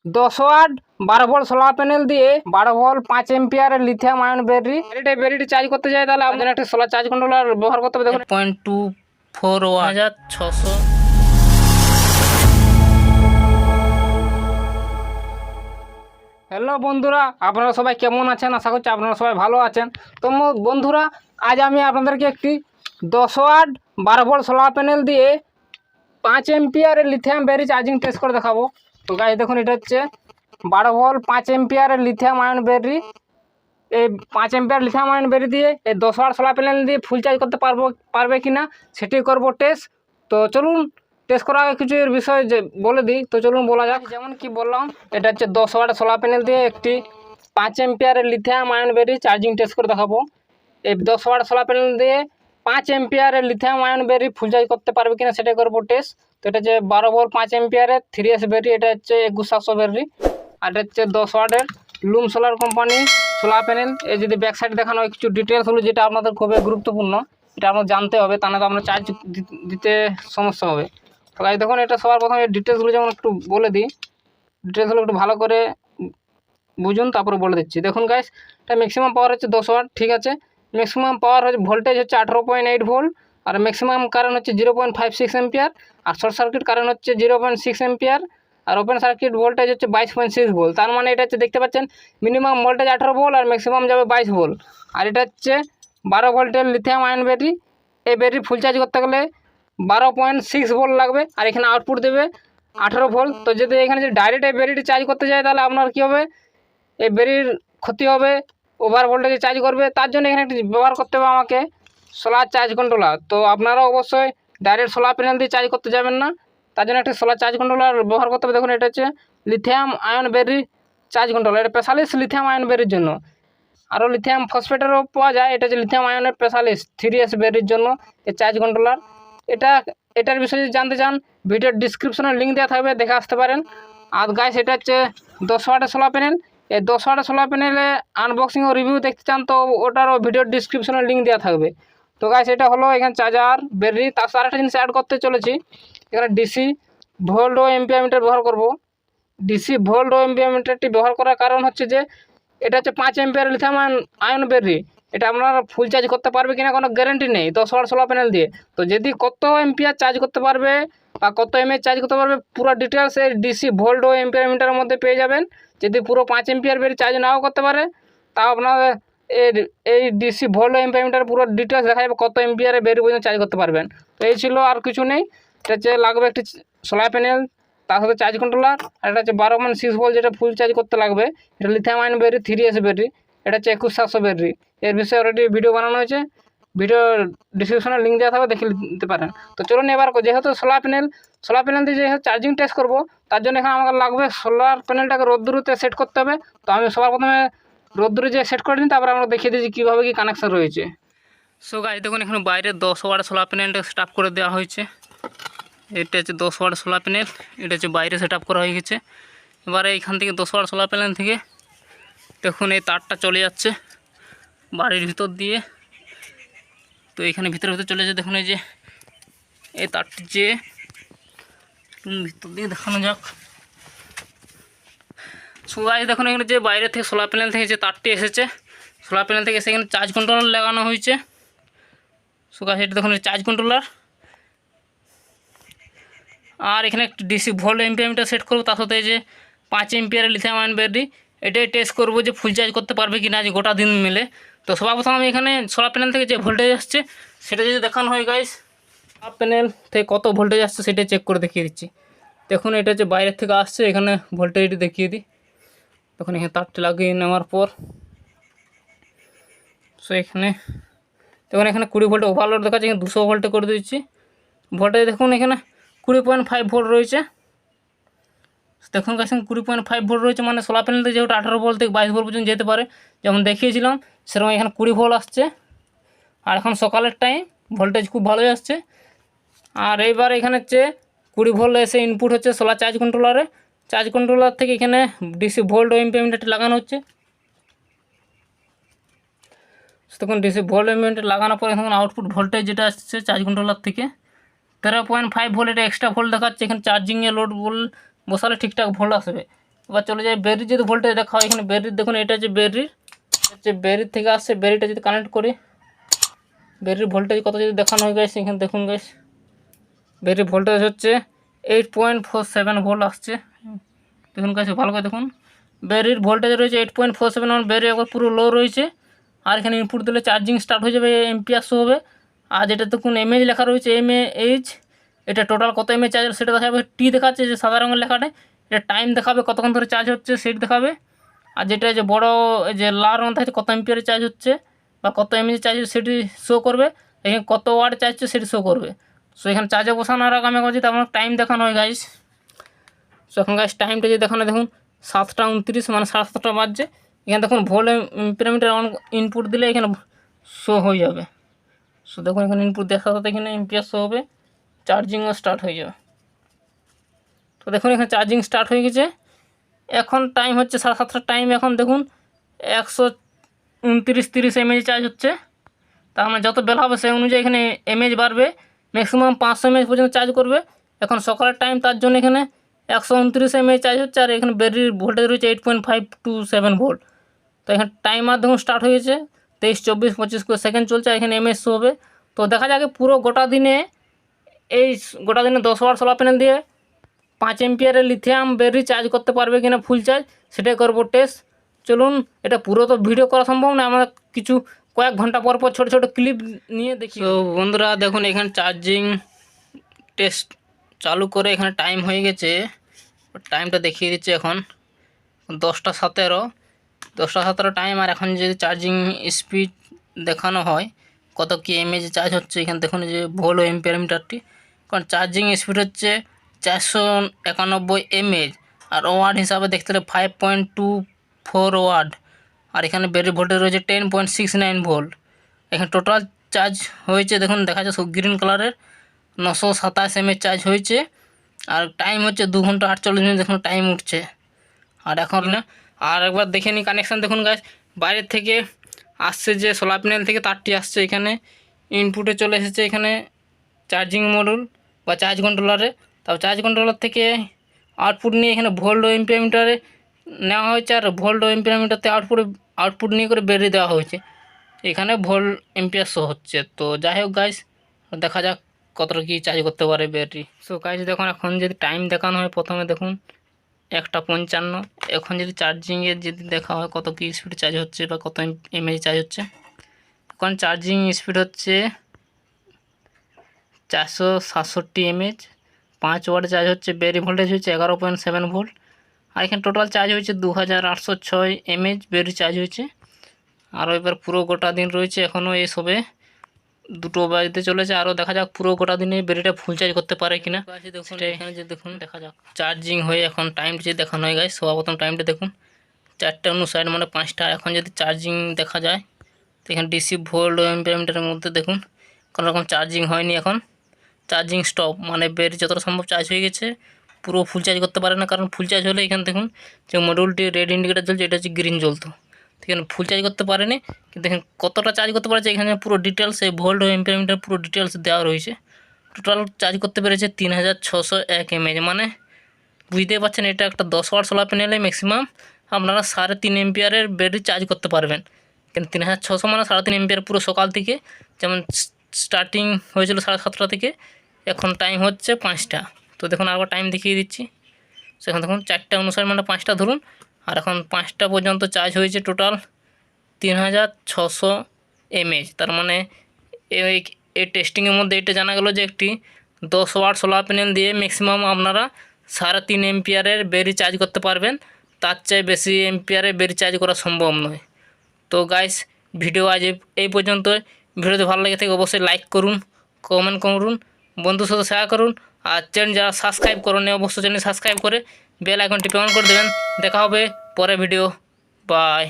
10 watt 12 volt solar panel দিয়ে 12 volt 5 এম্পিয়ারের lithium ion battery ব্যাটারিটি চার্জ করতে যায়, তাহলে আপনাদের একটা সোলার চার্জ কন্ট্রোলার ব্যবহার করতে হবে। দেখুন 0.24 হ্যালো বন্ধুরা, আপনারা সবাই কেমন আছেন? আশা করছি আপনারা সবাই ভালো আছেন। তো বন্ধুরা, আজ আমি আপনাদেরকে একটি 10 ওয়াট 12 ভোল্ট সোলার প্যানেল দিয়ে 5 এম্পিয়ারের লিথিয়াম ব্যাটারি চার্জিং টেস্ট করে দেখাবো। তো গাইস দেখুন, এটা হচ্ছে 12 ভোল্ট 5 এম্পিয়ারের লিথিয়াম আয়ন ব্যাটারি। এই 5 এম্পিয়ার লিথিয়াম আয়ন ব্যাটারি দিয়ে এই 10 ওয়াট সোলার প্যানেল দিয়ে ফুল চার্জ করতে পারবে কি না সেটাই করবো টেস্ট। তো চলুন টেস্ট করার আগে কিছু এর বিষয়ে যে বলে দিই। তো চলুন বলা যাক। যেমন কি বললাম, এটা হচ্ছে 10 ওয়াট সোলার প্যানেল দিয়ে একটি 5 এম্পিয়ারের lithium ion battery charging test করে দেখাবো। এই 10 ওয়াট সোলার প্যানেল দিয়ে 5 এম্পিয়ারের lithium ion battery full charge করতে পারবে কিনা সেটাই করবো টেস্ট। তো এটা হচ্ছে 12 ভোল্ট 5 এম্পিয়ারের 3S ব্যাটারি। এটা হচ্ছে 21700 ব্যাটারি। আর এটা হচ্ছে 10 ওয়াটের লুম সোলার কোম্পানি সোলার প্যানেল। এই যদি ব্যাক সাইড দেখানো হয় কিছু ডিটেলস হলো, যেটা আপনাদের খুবই গুরুত্বপূর্ণ, এটা আপনার জানতে হবে, তা না তো আপনার চার্জ দিতে সমস্যা হবে। তো গাইস দেখুন, এটা সবার প্রথমে ডিটেলসগুলো যেমন একটু বলে দিই, ডিটেলসগুলো একটু ভালো করে বুঝুন, তারপরে বলে দিচ্ছি। দেখুন গাইস, এটা ম্যাক্সিমাম পাওয়ার হচ্ছে 10 ওয়াট, ঠিক আছে। ম্যাক্সিমাম পাওয়ার হচ্ছে ভোল্টেজ হচ্ছে 18.8 ভোল্ট, আর ম্যাক্সিমাম কারেন্ট হচ্ছে 0.56 এম্পিয়ার, আর শর্ট সার্কিট কারেন্ট হচ্ছে 0.6 এম্পিয়ার, আর ওপেন সার্কিট ভোল্টেজ হচ্ছে 22.6 ভোল্ট। তার মানে এটা হচ্ছে দেখতে পাচ্ছেন মিনিমাম ভোল্টেজ 18 ভোল্ট আর ম্যাক্সিমাম যাবে 22 ভোল্ট। আর এটা হচ্ছে 12 ভোল্টের লিথিয়াম আয়ন ব্যাটারি। এই ব্যাটারি ফুল চার্জ করতে গেলে 12.6 ভোল্ট লাগবে, আর এখানে আউটপুট দেবে 18 ভোল্ট। তো যদি এখানে যে ডাইরেক্ট এই ব্যাটারিটি চার্জ করতে যায়, তাহলে আপনার কী হবে, এই ব্যাটারির ক্ষতি হবে, ওভার ভোল্টেজে চার্জ করবে। তার জন্য এখানে একটি ব্যবহার করতে হবে আমাকে সোলার চার্জ কন্ট্রোলার। তো আপনারা অবশ্যই ডাইরেক্ট সোলার প্যানেল দিয়ে চার্জ করতে যাবেন না, তার জন্য একটা সোলার চার্জ কন্ট্রোলার ব্যবহার করতে হবে। দেখুন, এটা হচ্ছে lithium ion battery charge controller. এটা স্পেশালিস্ট লিথিয়াম আয়ন ব্যাটারির জন্য। আরও লিথিয়াম ফসফেটেরও পাওয়া যায়। এটা হচ্ছে লিথিয়াম আয়নের স্পেশালিস্ট 3S ব্যাটারির জন্য এই চার্জ কন্ট্রোলার। এটার বিষয়ে যদি জানতে চান, ভিডিওর ডিসক্রিপশনে লিঙ্ক দেওয়া থাকবে, দেখে আসতে পারেন। আর গাইস, এটা হচ্ছে 10 ওয়াটের সোলার প্যানেল। এই 10 ওয়াটের সোলার প্যানেলে আনবক্সিং ও রিভিউ দেখতে চান, তো ওটারও ভিডিওর ডিসক্রিপশনে লিঙ্ক দেওয়া থাকবে। তো গাইস, এটা হলো এখানে চার্জার ব্যাটারি। তার সাথে আরেকটা জিনিস অ্যাড করতে চলেছি, এখানে ডিসি ভোল্ট ও এম্পিয়ার মিটার ব্যবহার করব। ডিসি ভোল্ট ও এম্পিয়ার মিটারটি ব্যবহার করার কারণ হচ্ছে যে এটা হচ্ছে 5 এম্পিয়ার লিথিয়াম আয়ন ব্যাটারি। এটা আপনারা ফুল চার্জ করতে পারবে কিনা কোনো গ্যারান্টি নেই 10 ওয়াট সোলার প্যানেল দিয়ে। তো যদি কত এম্পিয়ার চার্জ করতে পারবে বা কত এমএএইচ চার্জ করতে পারবে, পুরো ডিটেলস এই ডিসি ভোল্ট ও এম্পিয়ার মিটারের মধ্যে পেয়ে যাবেন। যদি পুরো 5 এম্পিয়ার ব্যাটারি চার্জ নাও করতে পারে, তাও আপনার এই ডিসি ভোল্ট ও এম্পিয়ার মিটার পুরো ডিটেলস দেখা যাবে কত এম্পিয়ারের ব্যাটারি পর্যন্ত চার্জ করতে পারবেন। তো এই ছিল, আর কিছু নেই। এটা হচ্ছে লাগবে একটি সোলার প্যানেল, তার সাথে চার্জ কন্ট্রোলার, আর এটা হচ্ছে 12.6 ভোল্ট যেটা ফুল চার্জ করতে লাগবে। এটা lithium ion battery 3S battery. এটা হচ্ছে 21700 ব্যাটারি। এর বিষয়ে অলরেডি ভিডিও বানানো হয়েছে, ভিডিও ডিসক্রিপশনে লিঙ্ক দেওয়া থাকবে, দেখে নিতে পারেন। তো চলুন এবার যেহেতু সোলার প্যানেল দিয়ে যেহেতু চার্জিং টেস্ট করবো, তার জন্য এখানে আমাকে লাগবে সোলার প্যানেলটাকে রোদ্দুরতে সেট করতে হবে। তো আমি সবার প্রথমে রোদ্দুরে যে সেট করে নিই, তারপরে আমরা দেখিয়ে দিচ্ছি কীভাবে কি কানেকশন রয়েছে। সো গাইস দেখুন, এখানে বাইরে 10 ওয়াট সোলার প্যানেলটা সেট আপ করে দেওয়া হয়েছে। এটা হচ্ছে 10 ওয়াট সোলার প্যানেল, এটা হচ্ছে বাইরে সেট আপ করা হয়ে গেছে। এবারে এইখান থেকে 10 ওয়াট সোলার প্যানেল থেকে দেখুন এই তারটা চলে যাচ্ছে বাড়ির ভিতর দিয়ে। তো এখানে ভিতরে চলে যাচ্ছে। দেখুন এই যে এই তারটি যে ভিতর দিয়ে দেখানো যাক। সো গাইস দেখুন, এখানে যে বাইরে থেকে সোলার প্যানেল থেকে যে তারটি এসেছে, সোলার প্যানেল থেকে সেখানে চার্জ কন্ট্রোলার লাগানো হয়েছে। সো গাইস, এটা দেখুন চার্জ কন্ট্রোলার। আর এখানে একটি DC volt ampere metre set করবো, তার সাথে যে 5 এম্পিয়ারের লিথিয়াম আয়ন ব্যাটারি, এটাই টেস্ট করবো যে ফুল চার্জ করতে পারবে কি না যে গোটা দিন মিলে। তো সবার প্রথমে আমি এখানে সোলার প্যানেল থেকে যে ভোল্টেজ আসছে সেটা যদি দেখানো হয় গাইস, সোলার প্যানেল থেকে কত ভোল্টেজ আসছে সেটা চেক করে দেখিয়ে দিচ্ছি। দেখুন এটা হচ্ছে বাইরের থেকে আসছে, এখানে ভোল্টেজটি দেখিয়ে দিই। তখন এখানে তারটি লাগিয়ে নেওয়ার পর সো এখানে দেখুন এখানে 20 ভোল্ট ওভারলোড দেখাচ্ছে, এখানে 200 ভোল্টে করে দিচ্ছি। ভোল্টেজ দেখুন এখানে 20.5 ভোল্ট রয়েছে। দেখুন কাছে 20.5 ভোল্ট রয়েছে, মানে সোলার প্যানেল থেকে যেহেতু 18 ভোল্ট থেকে 22 ভোল্ট পর্যন্ত যেতে পারে, যেমন দেখিয়েছিলাম সেরকম এখানে 20 ভোল্ট আসছে। আর এখন সকালের টাইম, ভোল্টেজ খুব ভালোই আসছে। আর এইবার এখানে হচ্ছে 20 ভোল্ট এসে ইনপুট হচ্ছে সোলার চার্জ কন্ট্রোলার থেকে এখানে ডিসি ভোল্ট ও এম্পিয়ার মিটারটি লাগানো হচ্ছে। তখন ডিসি ভোল্ট এম্পিয়ার মিটার লাগানোর পরে এখন আউটপুট ভোল্টেজ যেটা আসছে চার্জ কন্ট্রোলার থেকে 13.5 ভোল্ট, এটা এক্সট্রা ভোল্ট দেখাচ্ছে। এখানে চার্জিংয়ে লোড বসালে ঠিকঠাক ভোল্ট আসবে। এবার চলে যায় ব্যাটারি যদি ভোল্টেজ দেখা হয় এখানে ব্যাটারি দেখুন এটা হচ্ছে ব্যাটারি থেকে আসছে। ব্যাটারিটা যদি কানেক্ট করি ব্যাটারির ভোল্টেজ কত যদি দেখানো হয় গাইস এখানে দেখুন গাইস ব্যাটারির ভোল্টেজ হচ্ছে 8.47 ভোল্ট আসছে। দেখুন গাইস ভালো করে দেখুন ব্যাটারির ভোল্টেজ রয়েছে 8.47 আমার ব্যাটারি একবার পুরো লো রয়েছে। আর এখানে ইনপুট দিলে চার্জিং স্টার্ট হয়ে যাবে এম্পিয়ার শো হবে। আর যেটা দেখুন এমএএইচ লেখা রয়েছে এমএএইচ এটা টোটাল কত এমএএইচ চার্জ সেটা দেখাবে। টি দেখাচ্ছে যে সাদা রঙের লেখাটা এটা টাইম দেখাবে কতক্ষণ ধরে চার্জ হচ্ছে সেটা দেখাবে। আর যেটা যে বড় যে লাল রঙ থাকছে কত এম্পিয়ারে চার্জ হচ্ছে বা কত এমএএইচ চার্জ হচ্ছে সেটি শো করবে। এখানে কত ওয়াট চার্জ হচ্ছে সেটি শো করবে। সো এখানে চার্জে বসানোর আগে আমি একবার যদি আপনার টাইম দেখানো হয় গাইস। সো এখন গাইস টাইমটা যদি দেখানো দেখুন 7টা 29 মানে 7:30 বাজছে। এখানে দেখুন ভোল্ট প্যারামিটার অন ইনপুট দিলে এখানে শো হয়ে যাবে। সো দেখুন এখানে ইনপুট দেওয়ার সাথে এখানে এম্পিয়ার শো হবে চার্জিংও স্টার্ট হয়ে যাবে। তো দেখুন এখানে চার্জিং স্টার্ট হয়ে গেছে। এখন টাইম হচ্ছে 7:30 টাইম। এখন দেখুন 129-30 এমএএইচ চার্জ হচ্ছে। তার মানে যত বেলা হবে সেই অনুযায়ী এখানে এমএএইচ বাড়বে। ম্যাক্সিমাম 500 এমএএইচ পর্যন্ত চার্জ করবে। এখন সকালের টাইম তার জন্য এখানে 129 এমএএইচ চার্জ হচ্ছে। আর এখানে ব্যাটারির ভোল্টেজ রয়েছে 8.527 ভোল্ট। তো এখানে টাইমার দেখুন স্টার্ট হয়ে গেছে 23, 24, 25 করে সেকেন্ড চলছে। এখানে এমএএইচ শো হবে। তো দেখা যাক পুরো গোটা দিনে 10 ওয়াট সোলার প্যানেল দিয়ে 5 এম্পিয়ারের লিথিয়াম ব্যাটারি চার্জ করতে পারবে কিনা ফুল চার্জ সেটাই করবো টেস্ট। চলুন এটা পুরো তো ভিডিও করা সম্ভব না, আমরা কিছু কয়েক ঘন্টা পর পর ছোটো ছোটো ক্লিপ নিয়ে দেখি। তো বন্ধুরা দেখুন এখানে চার্জিং টেস্ট চালু করে এখানে টাইম হয়ে গেছে। টাইমটা দেখিয়ে দিচ্ছে এখন 10টা 17 টাইম। আর এখন যদি চার্জিং স্পিড দেখানো হয় কত কি এমএএইচ চার্জ হচ্ছে এখানে দেখুন যে ভোল্ট ও এম্পিয়ার মিটারটি। কারণ চার্জিং স্পিড হচ্ছে 491 এমএএইচ আর ওয়াট হিসাবে দেখতে হলে 5.24 ওয়াট। আর এখানে ব্যাটারি ভোল্টেজ রয়েছে 10.69 ভোল্ট। এখানে টোটাল চার্জ হয়েছে দেখুন দেখা যাচ্ছে সব গ্রিন কালারের 927 এমএএইচ চার্জ হয়েছে। আর টাইম হচ্ছে 2 ঘন্টা 48 মিনিট দেখুন টাইম উঠছে। আর এখন না আর একবার দেখে নিই কানেকশান দেখুন গাছ বাইরের থেকে আসছে যে সোলার প্যানেল থেকে তারটি আসছে এখানে ইনপুটে চলে এসেছে এখানে চার্জিং মডিউল বা চার্জ কন্ট্রোলারে। তারপর চার্জ কন্ট্রোলার থেকে আউটপুট নিয়ে এখানে ভোল্ট ও এম্পিয়ার মিটারে নেওয়া হয়েছে। আর ভোল্ট ও এম্পিয়ার মিটারতে আউটপুট নিয়ে করে বেরিয়ে দেওয়া হয়েছে। এখানে ভোল্ট এম্পিয়ার শো হচ্ছে। তো যাই হোক গাইস দেখা যাক কতটা কি চার্জ করতে পারে ব্যাটারি। সো গাইস দেখুন এখন যদি টাইম দেখানো হয় প্রথমে দেখুন 1টা 55। এখন যদি চার্জিংয়ের যদি দেখা হয় কত কি স্পিড চার্জ হচ্ছে বা কত এমএএইচ চার্জ হচ্ছে। এখন চার্জিং স্পিড হচ্ছে 467 এমএএইচ 5 ওয়াট চার্জ হচ্ছে। ব্যাটারি ভোল্টেজ হচ্ছে 11.7 ভোল্ট। আর এখানে টোটাল চার্জ হয়েছে 2806 এমএএইচ ব্যাটারি চার্জ হয়েছে। আরও এবার পুরো গোটা দিন রয়েছে এখনও এই সবে 2টো বাজতে চলেছে। আরও দেখা যাক পুরো গোটা দিনে ব্যাটারিটা ফুল চার্জ করতে পারে কিনা। দেখুন এখানে যে দেখুন দেখা যাক চার্জিং হয়ে এখন টাইমটা যদি দেখানো হয় গাইস সর্বপ্রথম টাইমটা দেখুন 4টা 59 মানে 5টা। এখন যদি চার্জিং দেখা যায় তো এখানে ডিসি ভোল্ট ও এম্পিয়ার মিটারের মধ্যে দেখুন কোনো রকম চার্জিং হয়নি। এখন চার্জিং স্টপ মানে ব্যাটারি যতটা সম্ভব চার্জ হয়ে গেছে। পুরো ফুল চার্জ করতে পারে না কারণ ফুল চার্জ হলে এখানে দেখুন যে মডিউলটি রেড ইন্ডিকেটার জ্বলছে এটা হচ্ছে গ্রিন জ্বলতো। এখানে ফুল চার্জ করতে পারেনি কিন্তু এখানে কতটা চার্জ করতে পারছে এখানে পুরো ডিটেলস এই ভোল্ট ও এম্পিয়ার মিটার পুরো ডিটেলস দেওয়া রয়েছে। টোটাল চার্জ করতে পেরেছে 3601 এমএএইচ মানে বুঝতেই পারছেন এটা একটা 10 ওয়াট সোলার প্যানেলে ম্যাক্সিমাম আপনারা 3.5 এম্পিয়ারের ব্যাটারি চার্জ করতে পারবেন। কিন্তু 3600 মানে 3.5 এম্পিয়ার পুরো সকাল থেকে যেমন স্টার্টিং হয়েছিল 7:30 থেকে এখন টাইম হচ্ছে 5টা। তো দেখুন আবার টাইম দেখিয়ে দিচ্ছি। সেখানে দেখুন 4টা 59 মানে 5টা ধরুন। আর এখন 5টা পর্যন্ত চার্জ হয়েছে টোটাল 3600 এমএএইচ। তার মানে এই টেস্টিংয়ের মধ্যে এটা জানা গেল যে একটি 10 ওয়াট সোলার প্যানেল দিয়ে ম্যাক্সিমাম আপনারা 3.5 এম্পিয়ারের ব্যাটারি চার্জ করতে পারবেন। তার চেয়ে বেশি এম্পিয়ারের ব্যাটারি চার্জ করা সম্ভব নয়। তো গাইস ভিডিও আজ এই পর্যন্ত। ভিডিওতে ভালো লেগে থাকে অবশ্যই লাইক করুন, কমেন্ট করুন, বন্ধুর সাথে শেয়ার করুন। আর চ্যানেল যারা সাবস্ক্রাইব করেন অবশ্যই চ্যানেল সাবস্ক্রাইব করে বেল আইকনটি অন করে দেবেন। দেখা হবে পরে ভিডিও। বাই।